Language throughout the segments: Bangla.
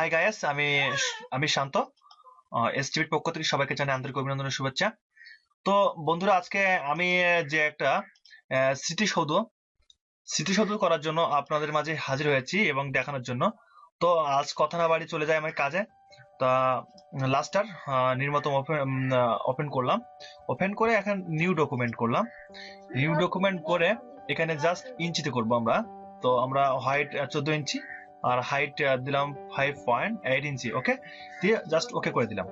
হাই গাইস, আমি আমি শান্ত। এসটিভির পক্ষ থেকে সবাইকে জানাই আন্তরিক অভিনন্দন ও শুভেচ্ছা। তো বন্ধুরা, আজকে আমি যে একটা স্মৃতিসৌধ স্মৃতিসৌধ করার জন্য আপনাদের মাঝে হাজির হয়েছি এবং দেখানোর জন্য। তো আজ কথা না বাড়ি চলে যায় আমার কাজে। তা লাস্টার নির্মাতম ওপেন করলাম। ওপেন করে এখন নিউ ডকুমেন্ট করলাম। নিউ ডকুমেন্ট করে এখানে জাস্ট ইঞ্চিতে করব আমরা। তো আমরা হাইট 14 ইঞ্চি আর হাইট দিলাম 5.8 ইঞ্চি। ওকে, দিয়ে জাস্ট ওকে করে দিলাম।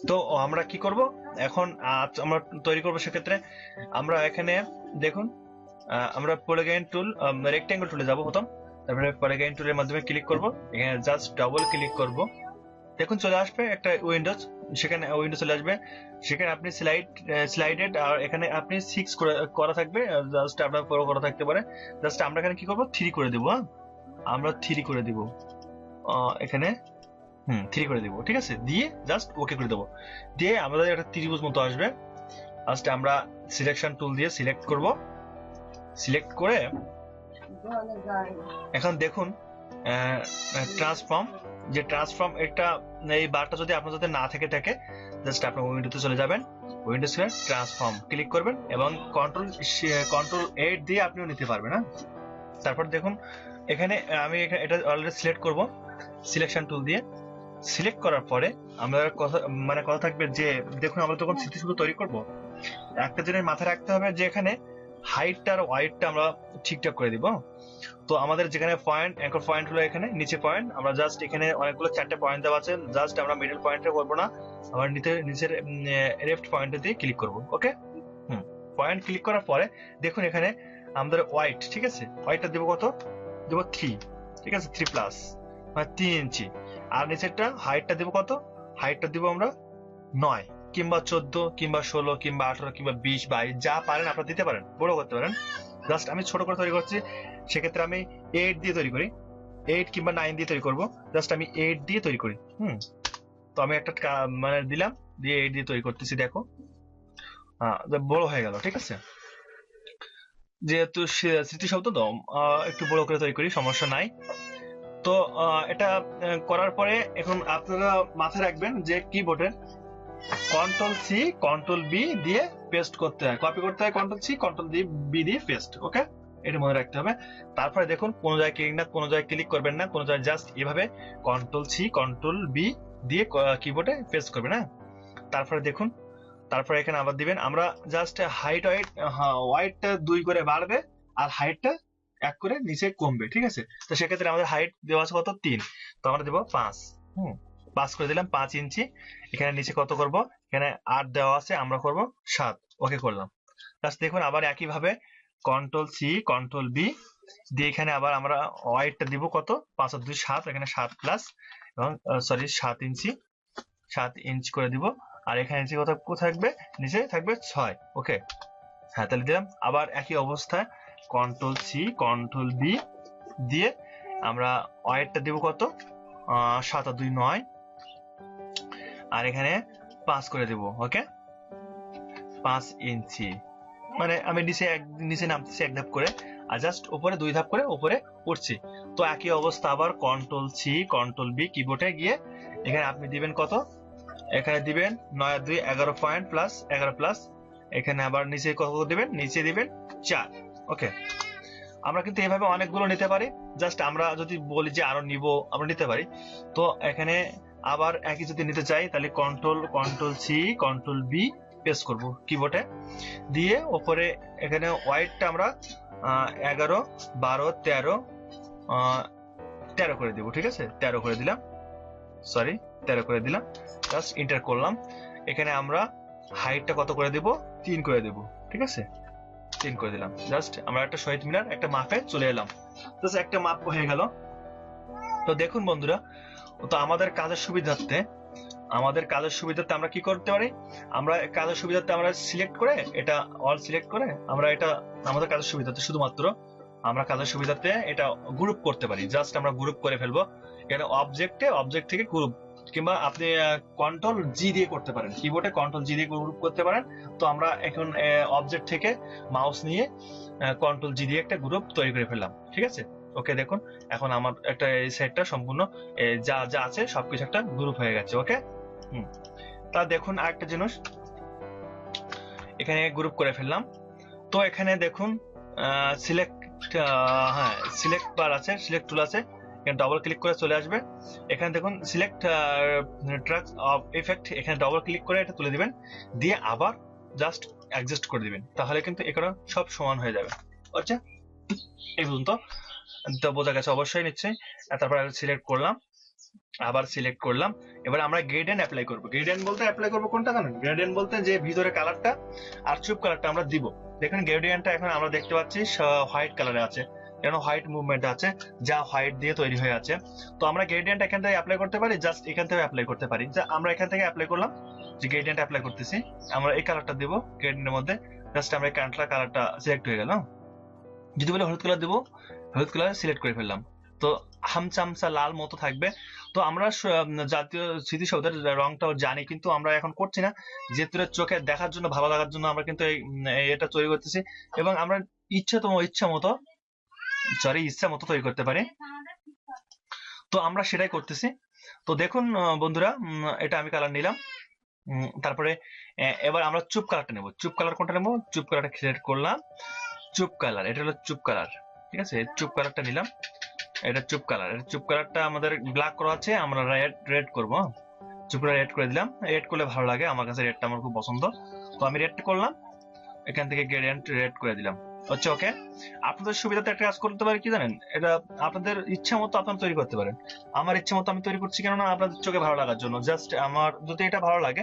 তো আমরা কি করব এখন, আমরা তৈরি করব। সেক্ষেত্রে আমরা এখানে দেখুন, আমরা পলিগন টুল, রেক্ট্যাঙ্গেল টুলে যাব প্রথম। তারপরে পলিগন টুলের মাধ্যমে ক্লিক করব, এখানে জাস্ট ডাবল ক্লিক করব। দেখুন চলে আসবে একটা উইন্ডোজ, সেখানে উইন্ডো চলে আসবে। সেখানে আপনি স্লাইডেড আর এখানে আপনি 6 করা থাকবে, জাস্ট আপনার 4 করা থাকতে পারে। জাস্ট আমরা এখানে কি করব, 3 করে দেব। আমরা 3 করে দিব এখানে, 3 করে দিব। ঠিক আছে, দিয়ে জাস্ট ওকে করে দেব। দিয়ে আমাদের একটা ত্রিভুজ মতো আসবে। জাস্ট আমরা সিলেকশন টুল দিয়ে সিলেক্ট করব। সিলেক্ট করে এখন দেখুন ট্রান্সফর্ম, যে ট্রান্সফর্ম একটা এই বারটা যদি আপনার যাতে না থেকে থাকে, জাস্ট আপনার উইন্ডোতে চলে যাবেন, উইন্ডোজ ট্রান্সফর্ম ক্লিক করবেন এবং কন্ট্রোল 8 দিয়ে আপনিও নিতে পারবেন। তারপর দেখুন এখানে আমি এটা অলরেডি সিলেক্ট করব সিলেকশন টুল দিয়ে। সিলেক্ট করার পরে আমরা কথা থাকবে যে দেখুন, আমরা যখন স্মৃতিসৌধ তৈরি করব, একটা জিনিস মাথায় রাখতে হবে যে এখানে হাইটটা আর ওয়াইডটা আমরা ঠিকঠাক করে দিব। তো আমাদের যেখানে পয়েন্ট, অ্যাঙ্কর পয়েন্ট হলো এখানে নিচে পয়েন্ট, আমরা জাস্ট এখানে অনেকগুলো 4টে পয়েন্ট দেওয়া আছে, জাস্ট আমরা মিডল পয়েন্টে করব না, আমরা নিচের লেফট পয়েন্টে দিয়ে ক্লিক করব। ওকে, পয়েন্ট ক্লিক করার পরে দেখুন এখানে আমাদের ওয়াইড, ঠিক আছে, ওয়াইডটা দেব কত, দেব 3। ঠিক আছে, 3 প্লাস মানে 3 ইঞ্চি। আর নিচেরটা হাইটটা দেব কত, হাইটটা দেব আমরা 9 কিংবা 14 কিংবা 16 কিংবা 18 কিংবা 20 22 যা পারেন আপনারা দিতে পারেন, বড় করতে পারেন। জাস্ট আমি ছোট করে তৈরি করছি, সেক্ষেত্রে আমি 8 দিয়ে তৈরি করি, 8 কিংবা 9 দিয়ে তৈরি করব। জাস্ট আমি 8 দিয়ে তৈরি করি। তো আমি একটা মানে দিলাম, দিয়ে 8 দিয়ে তৈরি করতেছি। দেখো বড় হয়ে গেল। ঠিক আছে, যেহেতু স্মৃতিসৌধ তো একটু বড় করে তৈরি করি, সমস্যা নাই। তো এটা করার পরে এখন আপনারা মাথায় রাখবেন যে কিবোর্ডের কন্ট্রোল সি কন্ট্রোল বি দিয়ে পেস্ট করতে হয়, কপি করতে হয়, কন্ট্রোল সি কন্ট্রোল বি দিয়ে পেস্ট। ওকে, এটা মনে রাখতে হবে। তারপরে দেখুন কোনো জায়গায় ক্লিক না, কোনো জায়গায় ক্লিক করবেন না, কোনো জায়গায় জাস্ট এভাবে কন্ট্রোল সি কন্ট্রোল বি দিয়ে কিবোর্ডে পেস্ট করবেন। তারপরে দেখুন, তারপরে এখানে আবার দিবেন, আমরা জাস্ট হাইট ওয়াইডটা 2 করে বাড়বে আর হাইটটা 1 করে নিচে কমবে। ঠিক আছে, তো সেক্ষেত্রে আমাদের হাইট দেওয়া আছে কত, 3, তো আমরা দেবো 5। 5 করে দিলাম, 5 ইঞ্চি। এখানে নিচে কত করব, এখানে 8 দেওয়া আছে, আমরা করব 7। ওকে করলাম। জাস্ট দেখুন আবার একইভাবে কন্ট্রোল সি কন্ট্রোল বি দিয়ে এখানে আবার আমরা ওয়াইডটা দিব কত, 5 আর 2 7, এখানে 7 প্লাস এবং 7 ইঞ্চি, 7 ইঞ্চ করে দিব। আর এখানে নিচে কত থাকবে, নিচে থাকবে 6। ওকে, হ্যাঁ তাহলে দিলাম। আবার একই অবস্থায় কন্ট্রোল সি কন্ট্রোল বি দিয়ে আমরা ওয়াইডটা দিব কত, 7 আর 2 9, আর এখানে 5 করে দেব। ওকে, 5 ইঞ্চি, মানে আমি নিচে নামতেছি 1 ধাপ করে, আর জাস্ট উপরে 2 ধাপ করে উপরে উঠছি। তো একই অবস্থা আবার কন্ট্রোল সি কন্ট্রোল বি কিবোর্ডে গিয়ে এখানে আপনি দিবেন কত, এখানে দিবেন 9 আর 2 11 পয়েন্ট প্লাস 11 প্লাস, এখানে আবার নিচে কত দিবেন, নিচে দিবেন 4। ওকে, আমরা কিন্তু এইভাবে অনেকগুলো নিতে পারি, জাস্ট আমরা যদি বলি যে আরো নিব আমরা নিতে পারি। তো এখানে আবার একই যদি নিতে চাই তাহলে control C control B paste করব কিবোর্ডে, দিয়ে উপরে এখানে ওয়াইডটা আমরা 11 12 13 13 করে দেব। ঠিক আছে, 13 করে দিলাম, 13 করে দিলাম, জাস্ট এন্টার করলাম। এখানে আমরা হাইটটা কত করে দেব, 3 করে দেব। ঠিক আছে, 3 করে দিলাম। জাস্ট আমরা একটা শহীদ মিনার একটা মাপে চলে এলাম, জাস্ট একটা মাপ হয়ে গেল। তো দেখুন বন্ধুরা, তো আমাদের কাজের সুবিধার্থে আমরা কি করতে পারি, আমরা কাজের সুবিধার্থে আমরা সিলেক্ট করে এটা অল সিলেক্ট করে আমরা এটা আমাদের কাজের সুবিধার্থে শুধুমাত্র আমরা কাজের সুবিধার্থে এটা গ্রুপ করতে পারি। জাস্ট আমরা গ্রুপ করে ফেলবো। এখানে অবজেক্ট থেকে গ্রুপ, কিংবা আপনি কন্ট্রোল জি দিয়ে করতে পারেন, কিবোর্ডে কন্ট্রোল জি দিয়ে গ্রুপ করতে পারেন। তো আমরা এখন অবজেক্ট থেকে মাউস নিয়ে কন্ট্রোল জি দিয়ে একটা গ্রুপ তৈরি করে ফেললাম। ঠিক আছে, ওকে, দেখুন এখন আমার একটা এই সাইডটা সম্পূর্ণ যা যা আছে সবকিছু একটা গ্রুপ হয়ে গেছে। ওকে, তা দেখুন আরেকটা জিনিস, এখানে গ্রুপ করে ফেললাম। তো এখানে দেখুন সিলেক্ট, হ্যাঁ সিলেক্ট বার আছে, সিলেক্ট টুল আছে, এখানে ডবল ক্লিক করে চলে আসবে। এখানে দেখুন সিলেক্ট ট্রাক্স অফ ইফেক্ট, এখানে ডবল ক্লিক করে এটা তুলে দিবেন, দিয়ে আবার জাস্ট অ্যাডজাস্ট করে দিবেন, তাহলে কিন্তু এখানে সব সমান হয়ে যাবে। আচ্ছা, এই পর্যন্ত তো বোঝা গেছে অবশ্যই নিশ্চয়ই। তারপর সিলেক্ট করলাম, আবার সিলেক্ট করলাম। এবার আমরা গ্রেডিয়েন্ট অ্যাপ্লাই করব। গ্রেডিয়েন্ট বলতে অ্যাপ্লাই করব কোনটা জানেন? গ্রেডিয়েন্ট বলতে যে ভিতরে কালারটা আর চুপ কালারটা আমরা দিব। দেখুন গ্রেডিয়েন্টটা এখন আমরা দেখতে পাচ্ছি হোয়াইট কালারে আছে, কেন হোয়াইট মুভমেন্ট আছে, যা হোয়াইট দিয়ে তৈরি হয়ে আছে। তো আমরা গ্রেডিয়েন্ট এখান থেকে অ্যাপ্লাই করতে পারি, জাস্ট এখান থেকে অ্যাপ্লাই করতে পারি। যা আমরা এখান থেকে অ্যাপ্লাই করলাম, যে গ্রেডিয়েন্ট অ্যাপ্লাই করতেছি, আমরা এই কালারটা দিব গ্রেডিয়েন্টের মধ্যে, জাস্ট আমরা এই কালারটা সিলেক্ট হয়ে গেল। যদি বলে হলুদ কালার দিব, হলুদ কালার সিলেক্ট করে ফেললাম, তো হামচামচা লাল মতো থাকবে। তো আমরা জাতীয় স্মৃতিসৌধের রংটাও জানি, কিন্তু আমরা এখন করছি না, যেহেতু চোখে দেখার জন্য, ভালো লাগার জন্য আমরা কিন্তু এটা তৈরি করতেছি, এবং আমরা ইচ্ছা মতো তৈরি করতে পারি। তো আমরা সেটাই করতেছি। তো দেখুন বন্ধুরা, এটা আমি কালার নিলাম। তারপরে এবার আমরা চুপ কালারটা নেব। চুপ কালার কোনটা নেব? চুপ কালারটা সিলেক্ট করলাম, চুপ কালার, এটা হলো চুপ কালার। ঠিক আছে, চুপ কালারটা নিলাম, এটা চুপ কালার। এটা চুপ কালারটা আমাদের ব্ল্যাক করা আছে, আমরা রেড করব। চুপ কালার রেড করে দিলাম, রেড করলে ভালো লাগে, আমার কাছে রেডটা আমার খুব পছন্দ, তো আমি রেড করলাম, এখান থেকে গ্রেডিয়েন্ট রেড করে দিলাম। আচ্ছা, ওকে। আপনাদের সুবিধাতে একটা কাজ করতে পারি কি জানেন, এটা আপনাদের ইচ্ছা মতো আপনারা তৈরি করতে পারেন। আমার ইচ্ছা মতো আমি তৈরি করছি, কেননা আপনাদের চোখে ভালো লাগার জন্য। জাস্ট আমার যদি এটা ভালো লাগে,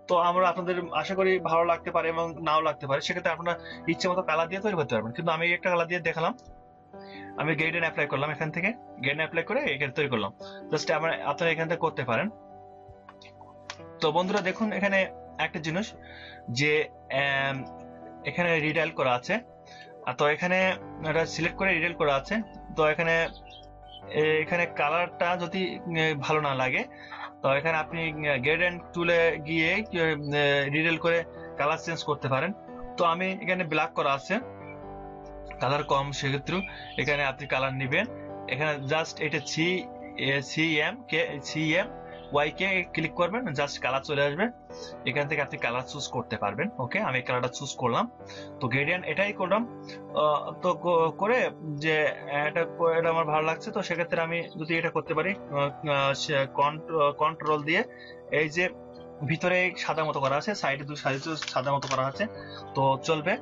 তো আমরা আপনাদের আশা করি ভালো লাগতে পারে এবং নাও লাগতে পারে, সেক্ষেত্রে আপনারা ইচ্ছা মতো কালার দিয়ে তৈরি করতে পারবেন। কিন্তু আমি একটা কালার দিয়ে দেখালাম, আমি গ্রেডিয়েন্ট অ্যাপ্লাই করলাম, এখান থেকে গ্রেডিয়েন্ট অ্যাপ্লাই করে এখানে তৈরি করলাম। জাস্ট আপনারা এখান থেকে করতে পারেন। তো বন্ধুরা দেখুন এখানে একটা জিনিস, যে এখানে রিডাইল করা আছে, তো এখানে এটা সিলেক্ট করে রিডাইল করা আছে। তো এখানে কালারটা যদি ভালো না লাগে, তো এখানে আপনি গ্রেডিয়েন্ট টুলে গিয়ে রিডাইল করে কালার চেঞ্জ করতে পারেন। তো আমি এখানে ব্ল্যাক করা আছে, কালার কম, সেক্ষেত্রে এখানে আপনি কালার নেবেন। এখানে জাস্ট এটা সিএম ওয়াই কে ক্লিক করবেন, জাস্ট কালার চলে আসবে, এখান থেকে আপনি কালার চুজ করতে পারবেন। ওকে, আমি কালারটা চুজ করলাম, তো গ্রেডিয়েন্ট এটাই করলাম। তো করে যে এটা আমার ভালো লাগছে, তো সেক্ষেত্রে আমি যদি এটা করতে পারি, কন্ট্রোল দিয়ে এই যে ভিতরে সাদা মতো করা আছে, সাইডে দু সাইডে সাদা মতো করা আছে, তো চলবে।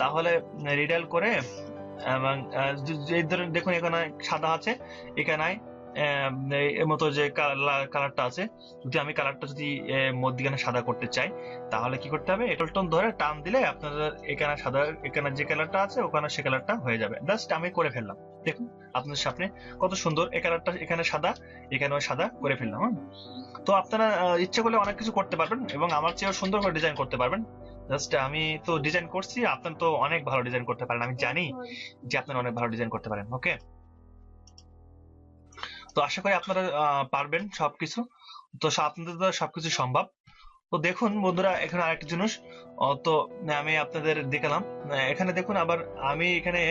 তাহলে রিডাইল করে, এবং দেখুন এখানে সাদা আছে, এখানে এর মতো যে কালারটা আছে, যদি আমি কালারটা যদি মধ্যখানে সাদা করতে চাই, তাহলে কি করতে হবে, এটলটন ধরে টান দিলে আপনাদের এখানে সাদা, এখানে যে কালারটা আছে ওখানে সে কালারটা হয়ে যাবে। জাস্ট আমি করে ফেললাম, দেখুন আপনাদের সামনে কত সুন্দর এই কালারটা, এখানে সাদা, এখানেও সাদা করে ফেললাম। তো আপনারা ইচ্ছে করলে অনেক কিছু করতে পারবেন, এবং আমার চেয়েও সুন্দর করে ডিজাইন করতে পারবেন। জাস্ট আমি তো ডিজাইন করছি, আপনারা তো অনেক ভালো ডিজাইন করতে পারেন, আমি জানি যে আপনারা অনেক ভালো ডিজাইন করতে পারেন। ওকে, তো আশা করি আপনারা পারবেন সবকিছু, তো আপনাদের দ্বারা সবকিছু সম্ভব। তো দেখুন বন্ধুরা, এখানে আরেকটা জিনিস, তো আমি আপনাদের দেখালাম, এখানে দেখুন আবার আমি এখানে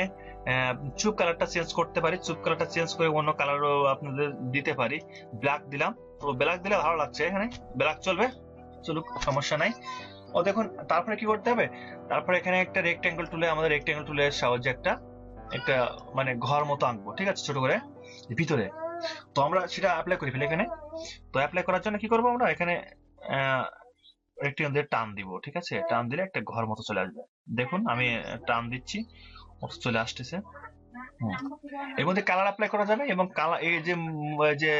চুপ কালারটা চেঞ্জ করতে পারি, চুপ কালারটা চেঞ্জ করে অন্য কালারও আপনাদের দিতে পারি। ব্ল্যাক দিলাম, তো ব্ল্যাক দিলে ভালো লাগছে, এখানে ব্ল্যাক চলবে, চলুক, সমস্যা নাই। ও দেখুন তারপরে কি করতে হবে, তারপরে এখানে একটা রেক্ট্যাঙ্গেল টুলে, আমাদের রেক্ট্যাঙ্গেল টুলের সাহায্যে একটা মানে ঘর মতো আঁকবো, ঠিক আছে, ছোট করে ভিতরে। তো আমরা সেটা অ্যাপ্লাই করে ফেলি এখানে। তো অ্যাপ্লাই করার জন্য কি করবো, আমরা এখানে রেক্ট্যাঙ্গেল দিয়ে টান দিব, ঠিক আছে, টান দিলে একটা ঘর মতো চলে আসবে। দেখুন আমি টান দিচ্ছি, চলে আসতেছে। এর মধ্যে কালার অ্যাপ্লাই করা যাবে, এবং কালার এই যে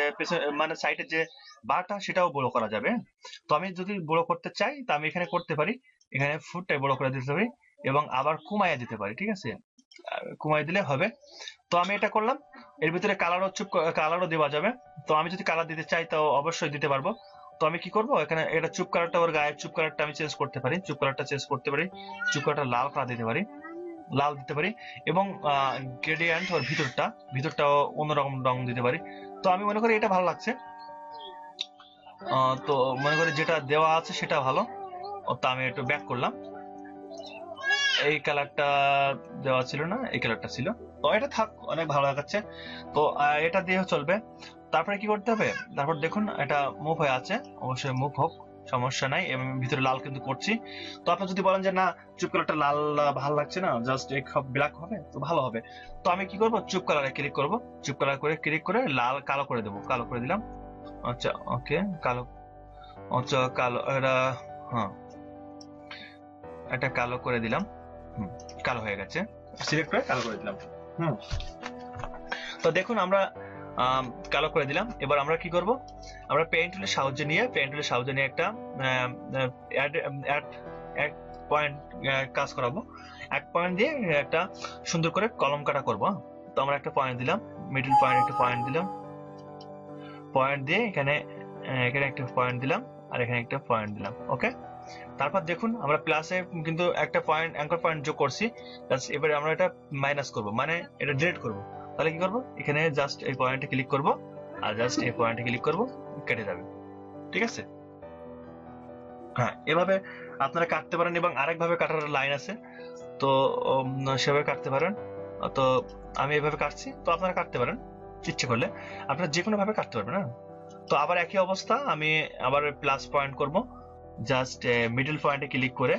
মানে সাইডের যে বারটা, সেটাও বড় করা যাবে। তো আমি যদি বড় করতে চাই, তা আমি এখানে করতে পারি, এখানে ফুটটাই বড় করে দিতে পারি, এবং আবার কমাইয়া দিতে পারি, ঠিক আছে, কমাই দিলে হবে। তো আমি এটা করলাম, এর ভিতরে কালারও দেওয়া যাবে। তো আমি যদি কালার দিতে চাই, তাও অবশ্যই দিতে পারবো। তো আমি কি করব, এখানে এটা চুপ কালারটা, ওর গায়ের চুপ কালারটা আমি চেঞ্জ করতে পারি, চুপ কালারটা চেঞ্জ করতে পারি, চুপ কালারটা লাল কালার দিতে পারি, লাল দিতে পারি, এবং গ্রেডিয়েন্ট ওর ভিতরটাও অন্যরকম রং দিতে পারি। তো আমি মনে করি এটা ভালো লাগছে, তো মনে করি যেটা দেওয়া আছে সেটা ভালো। তো আমি একটু ব্যাক করলাম, এই কালারটা দেওয়া ছিল না, এই কালারটা ছিল। তো এটা থাক, অনেক ভালো দেখাচ্ছে। তো এটা দিয়ে চলবে। তারপরে কি করতে হবে, তারপর দেখুন এটা মুভ হয়ে আছে, অবশ্যই মুভ হোক, সমস্যা নাই। এবং ভিতরে লাল কিন্তু করছি। তো আপনি যদি বলেন যে না চুপ কালারটা লাল ভালো লাগছে না, জাস্ট এক ব্ল্যাক হবে তো ভালো হবে, তো আমি কি করব, চুপ কালারে ক্লিক করব, চুপ কালার করে ক্লিক করে লাল কালো করে দেবো, কালো করে দিলাম। আচ্ছা ওকে, কালো, আচ্ছা কালো, এটা হ্যাঁ এটা কালো করে দিলাম। কালো হয়ে গেছে, সিলেক্ট করে কালো করে দিলাম। তো দেখুন আমরা কালো করে দিলাম। এবার আমরা কি করব, আমরা পেইন্ট টুলের সাহায্য নিয়ে একটা এক পয়েন্ট কাজ করাবো। এক পয়েন্ট দিয়ে একটা সুন্দর করে কলম কাটা করব। তো আমরা একটা পয়েন্ট দিলাম, মিডল পয়েন্ট একটা পয়েন্ট দিলাম, পয়েন্ট দিয়ে এখানে একটা পয়েন্ট দিলাম, আর এখানে একটা পয়েন্ট দিলাম। ওকে, তারপর দেখুন আমরা প্লাসে কিন্তু একটা পয়েন্ট, অ্যাঙ্কর পয়েন্ট যোগ করছি। এবারে আমরা এটা মাইনাস করব, মানে এটা ডিলিট করব। তাহলে কি করব, এখানে জাস্ট এই পয়েন্টে ক্লিক করব, আর জাস্ট এই পয়েন্টে ক্লিক করব, কেটে যাবে। ঠিক আছে, হ্যাঁ এভাবে আপনারা কাটতে পারেন। এবং আরেকভাবে কাটার লাইন আছে, তো সেভাবে কাটতে পারেন। তো আমি এভাবে কাটছি, তো আপনারা কাটতে পারেন ইচ্ছে করলে, আপনারা যে কোনো ভাবে কাটতে পারবেন। না তো আবার একই অবস্থা, আমি আবার প্লাস পয়েন্ট করব, জাস্ট মিডল পয়েন্টে ক্লিক করে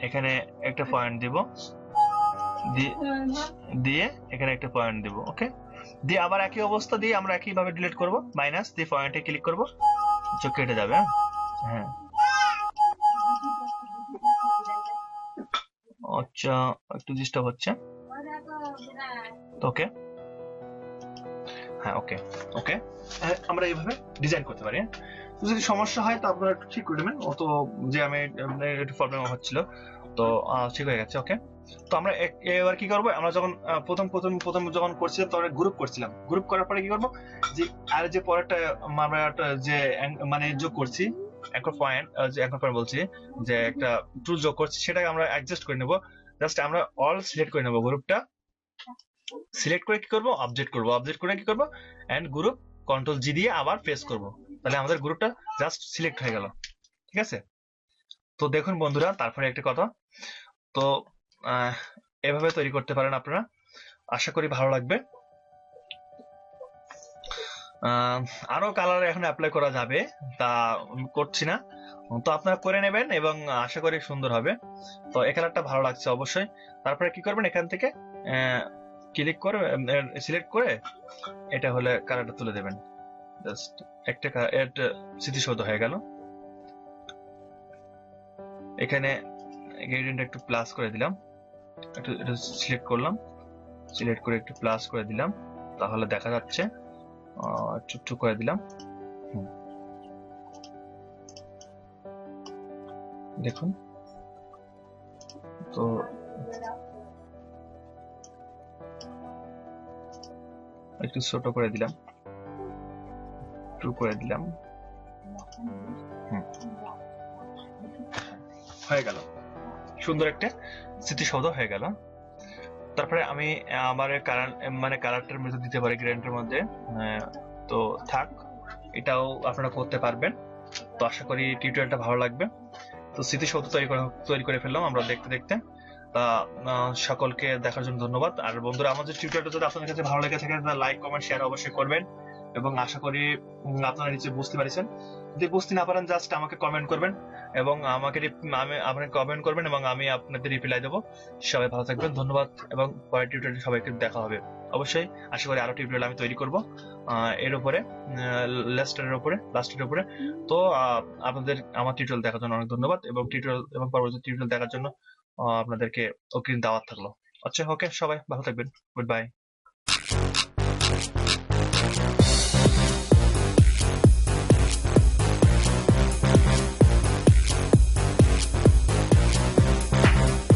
এখানে একটা পয়েন্ট দিব, দিয়ে এখানে একটা পয়েন্ট দিব। ওকে, দিয়ে আবার একই অবস্থা দিয়ে আমরা একই ভাবে ডিলিট করব, মাইনাস দিয়ে পয়েন্টে ক্লিক করব, চোখ কেটে যাবে। হ্যাঁ আচ্ছা, একটু ডিস্টার্ব হচ্ছে। ওকে, হ্যাঁ ওকে ওকে, আমরা এইভাবে ডিজাইন করতে পারি। যদি সমস্যা হয় তো আপনারা একটু ঠিক করে দেবেন, অত যে আমি একটু প্রবলেম হচ্ছিল, তো ঠিক হয়ে গেছে। ওকে, তো আমরা এবার কি করবো, আমরা যখন প্রথম যখন করছিলাম তখন গ্রুপ করছিলাম, গ্রুপ করার পরে কি করবো, যে আর যে পরেরটা আমরা যে মানে যোগ করছি অ্যাঙ্কর পয়েন্ট, যে অ্যাঙ্কর পয়েন্ট বলছি, যে একটা টুল যোগ করছি, সেটাকে আমরা অ্যাডজাস্ট করে নেবো। জাস্ট আমরা অল সিলেক্ট করে নেবো, গ্রুপটা সিলেক্ট করে কি করবো, অবজেক্ট করবো, অবজেক্ট করে কি করবো, এন্ড গ্রুপ কন্ট্রোল জি দিয়ে আবার প্রেস করবো, তাহলে আমাদের গ্রুপটা জাস্ট সিলেক্ট হয়ে গেল। ঠিক আছে, তো দেখুন বন্ধুরা, তারপরে একটা কথা, তো এভাবে তৈরি করতে পারেন আপনারা, আশা করি ভালো লাগবে। আরো কালার এখন অ্যাপ্লাই করা যাবে, তা করছি না, তো আপনারা করে নেবেন এবং আশা করি সুন্দর হবে। তো এই কালারটা ভালো লাগছে অবশ্যই। তারপরে কি করবেন, এখান থেকে ক্লিক করে সিলেক্ট করে এটা হলে কালারটা তুলে দেবেন, জাস্ট একটা স্মৃতিসৌধ হয়ে গেল। এখানে গ্রেডিয়েন্ট একটু প্লাস করে দিলাম, একটু এটা সিলেক্ট করলাম, সিলেক্ট করে একটু প্লাস করে দিলাম, তাহলে দেখা যাচ্ছে। চুপ করে দিলাম, দেখুন। তো একটু ছোট করে দিলাম, করে দিলাম, হয়ে গেল, সুন্দর একটা স্মৃতিসৌধ হয়ে গেল। তারপরে আমি আমার কালারটার মধ্যে দিতে পারি, গ্রেডিয়েন্টের মধ্যে। তো থাক, এটাও আপনারা করতে পারবেন। তো আশা করি টিউটোরিয়ালটা ভালো লাগবে। তো স্মৃতিসৌধ তৈরি করে ফেললাম আমরা দেখতে দেখতে। তা সকলকে দেখার জন্য ধন্যবাদ। আর বন্ধুরা, আমাদের টিউটোরিয়ালটা যদি আপনাদের কাছে ভালো লেগে থাকে তাহলে লাইক কমেন্ট শেয়ার অবশ্যই করবেন, এবং আশা করি আপনারা নিচে বুঝতে পারছেন। যদি বুঝতে না পারেন জাস্ট আমাকে কমেন্ট করবেন, এবং আপনি কমেন্ট করবেন এবং আমি আপনাদের রিপ্লাই দেবো। সবাই ভালো থাকবেন, ধন্যবাদ, এবং পরের টিউটোরিয়ালে সবাইকে দেখা হবে অবশ্যই। আশা করি আরো টিউটোরিয়াল আমি তৈরি করব এর উপরে, লাস্টের উপরে। তো আপনাদের আমার টিউটোরিয়াল দেখার জন্য অনেক ধন্যবাদ, এবং পরবর্তী টিউটোরিয়াল দেখার জন্য আপনাদেরকে অগ্রিম দাওয়াত থাকলো। আচ্ছা ওকে, সবাই ভালো থাকবেন, গুড বাই।